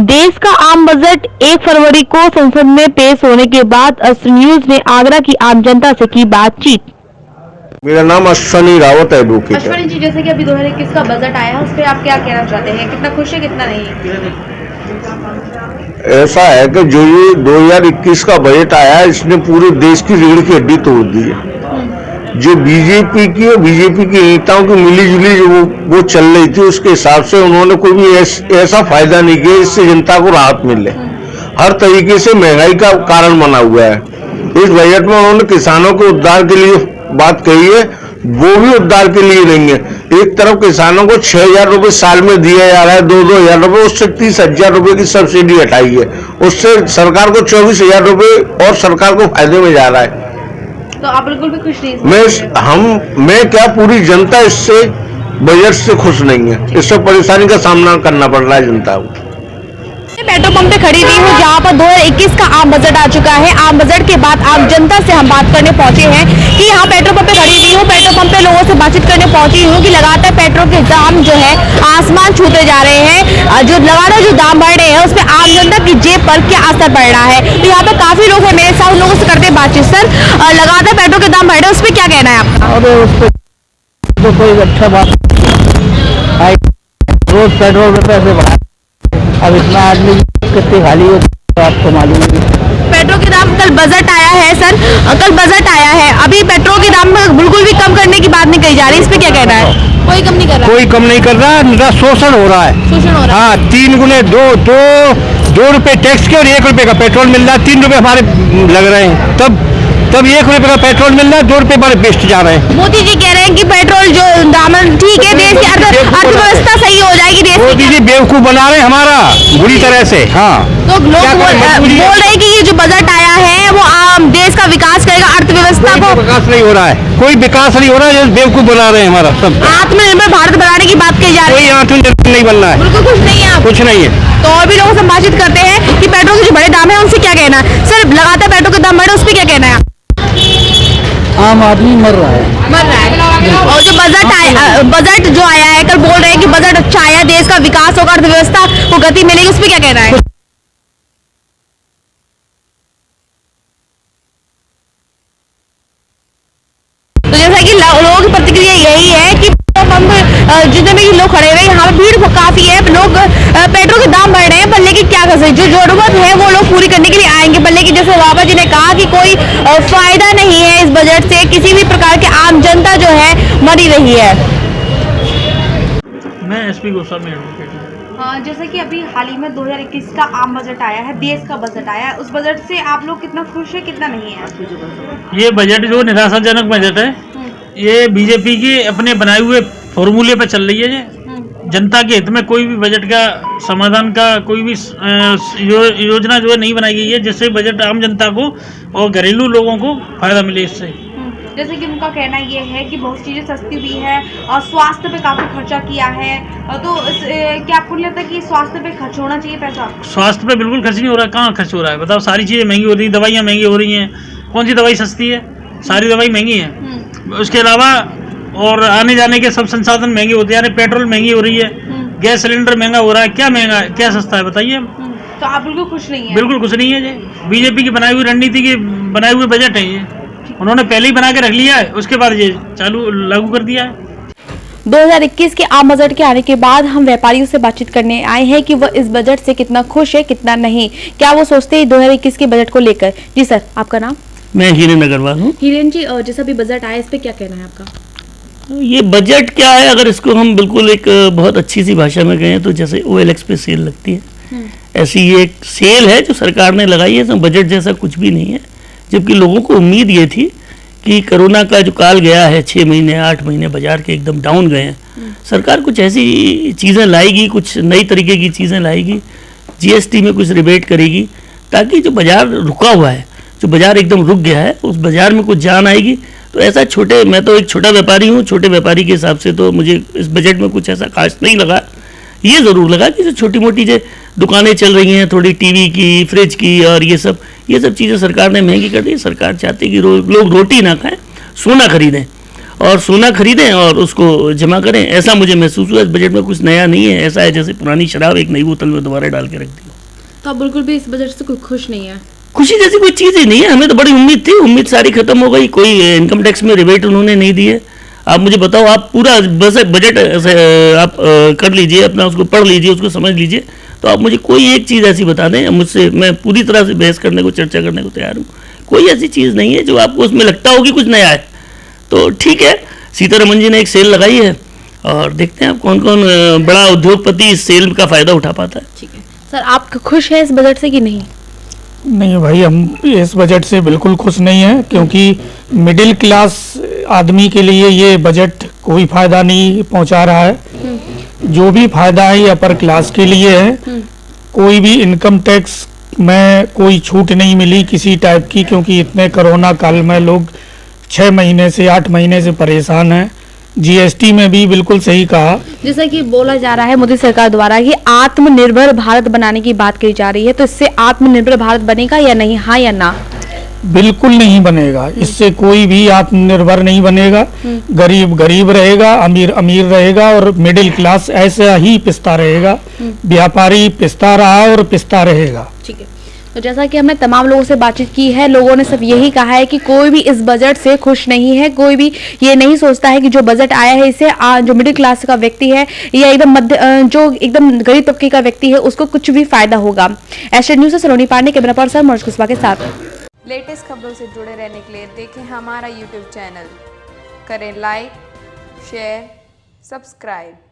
देश का आम बजट 1 फरवरी को संसद में पेश होने के बाद अस्त्र न्यूज ने आगरा की आम जनता से की बातचीत। मेरा नाम अश्वनी रावत है, एडवोकेट। अश्वनी जी, जैसे कि अभी 2021 का बजट आया है, उस पर आप क्या कहना चाहते हैं? कितना खुश है, कितना नहीं? ऐसा है कि जो ये 2021 का बजट आया है, इसने पूरे देश की रीढ़ की हड्डी तोड़ दी है। जो बीजेपी की और बीजेपी के नेताओं की मिलीजुली जो वो चल रही थी, उसके हिसाब से उन्होंने कोई भी ऐसा फायदा नहीं किया जिससे जनता को राहत मिले। हर तरीके से महंगाई का कारण बना हुआ है। इस बजट में उन्होंने किसानों के उद्धार के लिए बात कही है, वो भी उद्धार के लिए नहीं है। एक तरफ किसानों को 6,000 रुपए साल में दिया जा रहा है, 2-2 रुपए, उससे 30,000 रुपए की सब्सिडी हटाई है। उससे सरकार को 24,000 रुपए और सरकार को फायदे में जा रहा है। तो आप बिल्कुल भी खुश नहीं? मैं क्या, पूरी जनता इससे बजट से खुश नहीं है। इससे परेशानी का सामना करना पड़ रहा है जनता को। पेट्रोल पंप पे खड़ी हुई हूँ जहाँ पर 2021 का आम बजट आ चुका है। आम बजट के बाद आम जनता से हम बात करने पहुंचे हैं कि यहाँ पेट्रोल पंप पे खड़ी हुई हूँ। पेट्रोल पंप पे लोगों से बातचीत करने पहुंची हूँ कि लगातार पेट्रोल के दाम जो है आसमान छूते जा रहे हैं। जो लगातार जो दाम बढ़ रहे हैं उस पर आम जनता की जेब पर क्या असर पड़ रहा है। तो यहाँ पे काफी लोग हैं मेरे साथ, लोगों से करते बातचीत। सर, लगातार पेट्रोल के दाम बढ़ रहे हैं, उस पर क्या कहना है आपका? अरे उस पर तो कोई अच्छा बात नहीं। रोज पेट्रोल के पैसे बढ़ा, अब इतना आदमी कितनी खाली हो तो आपको मालूम है। पेट्रोल के दाम, कल बजट आया है सर, कल बजट आया है, अभी पेट्रोल के दाम बिल्कुल भी कम करने की बात नहीं कही जा रही, इस पे क्या कहना है? कोई कम नहीं कर रहा, कोई कम नहीं कर रहा, मेरा शोषण हो रहा है। शोषण हो रहा है। हाँ, 3 गुने 2 रुपए टैक्स के और 1 रुपए का पेट्रोल मिल रहा है। 3 रुपए हमारे लग रहे हैं, तब 1 रुपए का पेट्रोल मिल रहा है, 2 रुपए हमारे बेस्ट जा रहे हैं। मोदी जी कह रहे हैं कि पेट्रोल जो दाम ठीक है, देश की अर्थव्यवस्था सही हो जाएगी। देश मोदी जी बेवकूफ बना रहे हैं हमारा बुरी तरह से। हाँ, तो लोग बोल रहे हैं कि ये जो बजट आया है वो आम देश का विकास करेगा, अर्थव्यवस्था को। विकास नहीं हो रहा है, कोई विकास नहीं हो रहा है, बेवकूफ बना रहे हैं हमारा सब। आत्मनिर्भर भारत बनाने की बात कही जा रही है, कोई आत्मनिर्भर नहीं बनना है। बिल्कुल कुछ नहीं है आप? कुछ नहीं है। तो और भी लोगों से बातचीत करते हैं कि पेट्रोल के जो बड़े दाम है उनसे क्या कहना है। सर, लगातार पेट्रोल के दाम बढ़े, उस पर क्या कहना है? आम आदमी मर रहा है। और जो बजट जो आया है, कल बोल रहे हैं कि बजट अच्छा आया, देश का विकास होगा, अर्थव्यवस्था को गति मिलेगी, उस पर क्या कहना है? तो जैसा कि लोगों की प्रतिक्रिया यही है कि जितने भी लोग खड़े हुए यहाँ पे भीड़ काफी है। लोग पेट्रोल के दाम बढ़ रहे हैं, पर लेकिन क्या कर सकते, जो जरूरत है वो लोग पूरी करने के लिए आएंगे। पर लेकिन जैसे बाबा जी ने कहा कि कोई फायदा नहीं है इस बजट से, किसी भी प्रकार के आम जनता जो है मरी रही है। मैं एसपी गोस्वामी एडवोकेट हूँ। जैसे कि अभी हाल ही में 2021 का आम बजट आया है, देश का बजट आया है, उस बजट से आप लोग कितना खुश है, कितना नहीं है? ये बजट जो निराशाजनक बजट है, ये बीजेपी के अपने बनाए हुए फॉर्मूले पर चल रही है। ये जनता के हित में कोई भी बजट का समाधान का कोई भी योजना जो है नहीं बनाई गई है, जिससे बजट आम जनता को और घरेलू लोगों को फायदा मिले इससे। जैसे कि उनका कहना ये है कि बहुत चीज़ें सस्ती हुई है और स्वास्थ्य पे काफ़ी खर्चा किया है। तो क्या आपको नहीं लगता कि स्वास्थ्य पे खर्च होना चाहिए पैसा? स्वास्थ्य पे बिल्कुल खर्च नहीं हो रहा है। कहाँ खर्च हो रहा है बताओ? सारी चीज़ें महंगी हो रही हैं, दवाइयाँ महंगी हो रही हैं। कौन सी दवाई सस्ती है? सारी दवाई महंगी है। उसके अलावा और आने जाने के सब संसाधन महंगे होते जा रहे हैं। पेट्रोल महंगी हो रही है, गैस सिलेंडर महंगा हो रहा है। क्या महंगा है, क्या सस्ता है बताइए? तो आप बिल्कुल खुश नहीं है? बिल्कुल कुछ नहीं है जी। बीजेपी की बनाई हुई रणनीति के बनाए हुए बजट है ये, उन्होंने पहले ही बना के रख लिया है, उसके बाद ये लागू कर दिया है। 2021 के आम बजट के आने के बाद हम व्यापारियों से बातचीत करने आए हैं कि वह इस बजट से कितना खुश है, कितना नहीं, क्या वो सोचते हैं 2021 के बजट को लेकर। जी सर, आपका नाम? मैं हिरेन अग्रवाल हूँ। हिरेन जी, जैसा भी बजट आया, इस पे क्या कहना है आपका? ये बजट क्या है, अगर इसको हम बिल्कुल एक बहुत अच्छी सी भाषा में कहें तो जैसे OLX पे सेल लगती है, ऐसी ये एक सेल है जो सरकार ने लगाई है। इसमें बजट जैसा कुछ भी नहीं है। जबकि लोगों को उम्मीद ये थी कि कोरोना का जो काल गया है, 6 महीने 8 महीने बाजार के एकदम डाउन गए हैं, सरकार कुछ ऐसी चीज़ें लाएगी, कुछ नई तरीके की चीज़ें लाएगी, GST में कुछ रिबेट करेगी, ताकि जो बाजार रुका हुआ है, जो बाजार एकदम रुक गया है, उस बाजार में कुछ जान आएगी। तो ऐसा मैं तो एक छोटा व्यापारी हूँ, छोटे व्यापारी के हिसाब से तो मुझे इस बजट में कुछ ऐसा खास नहीं लगा। ये ज़रूर लगा कि जो छोटी मोटी जो दुकानें चल रही हैं, थोड़ी टीवी की, फ्रिज की और ये सब चीज़ें सरकार ने महंगी कर दी। सरकार चाहती है कि लोग रोटी ना खाएं, सोना खरीदें और उसको जमा करें। ऐसा मुझे महसूस हुआ। इस बजट में कुछ नया नहीं है, ऐसा है जैसे पुरानी शराब एक नई बोतल में दोबारा डाल के रख दी। तो आप बिल्कुल भी इस बजट से कोई खुश नहीं है? खुशी जैसी कोई चीज़ ही नहीं है, हमें तो बड़ी उम्मीद थी, उम्मीद सारी खत्म हो गई। कोई इनकम टैक्स में रिबेट उन्होंने नहीं दिए। आप मुझे बताओ, आप पूरा बजट आप कर लीजिए, अपना उसको पढ़ लीजिए, उसको समझ लीजिए, तो आप मुझे कोई एक चीज़ ऐसी बता दें, मुझसे मैं पूरी तरह से बहस करने को, चर्चा करने को तैयार हूँ। कोई ऐसी चीज़ नहीं है जो आपको उसमें लगता हो कि कुछ नया है। तो ठीक है, सीतारमन जी ने एक सेल लगाई है और देखते हैं आप कौन कौन बड़ा उद्योगपति इस सेल का फ़ायदा उठा पाता है। ठीक है सर, आप खुश हैं इस बजट से कि नहीं? नहीं भाई, हम इस बजट से बिल्कुल खुश नहीं हैं, क्योंकि मिडिल क्लास आदमी के लिए ये बजट कोई फायदा नहीं पहुंचा रहा है। जो भी फायदा है ये अपर क्लास के लिए है। कोई भी इनकम टैक्स में कोई छूट नहीं मिली किसी टाइप की, क्योंकि इतने कोरोना काल में लोग 6 महीने से 8 महीने से परेशान हैं। जीएसटी में भी बिल्कुल सही कहा, जैसा कि बोला जा रहा है मोदी सरकार द्वारा कि आत्मनिर्भर भारत बनाने की बात कही जा रही है, तो इससे आत्मनिर्भर भारत बनेगा या नहीं, हाँ या ना? बिल्कुल नहीं बनेगा। इससे कोई भी आत्मनिर्भर नहीं बनेगा। गरीब गरीब रहेगा, अमीर अमीर रहेगा और मिडिल क्लास ऐसा ही पिसता रहेगा। व्यापारी पिसता रहा और पिसता रहेगा। ठीक है, तो जैसा कि हमने तमाम लोगों से बातचीत की है, लोगों ने सब यही कहा है कि कोई भी इस बजट से खुश नहीं है। कोई भी ये नहीं सोचता है कि जो बजट आया है इससे जो मिडिल क्लास का व्यक्ति है या एकदम मध्य जो एकदम गरीब तबके का व्यक्ति है उसको कुछ भी फायदा होगा। एशियन न्यूज़ से सलोनी पांडे, कैमरा पर्सन मनोज कुशवाहा के साथ। लेटेस्ट खबरों से जुड़े रहने के लिए देखें हमारा यूट्यूब चैनल, करें लाइक, शेयर, सब्सक्राइब।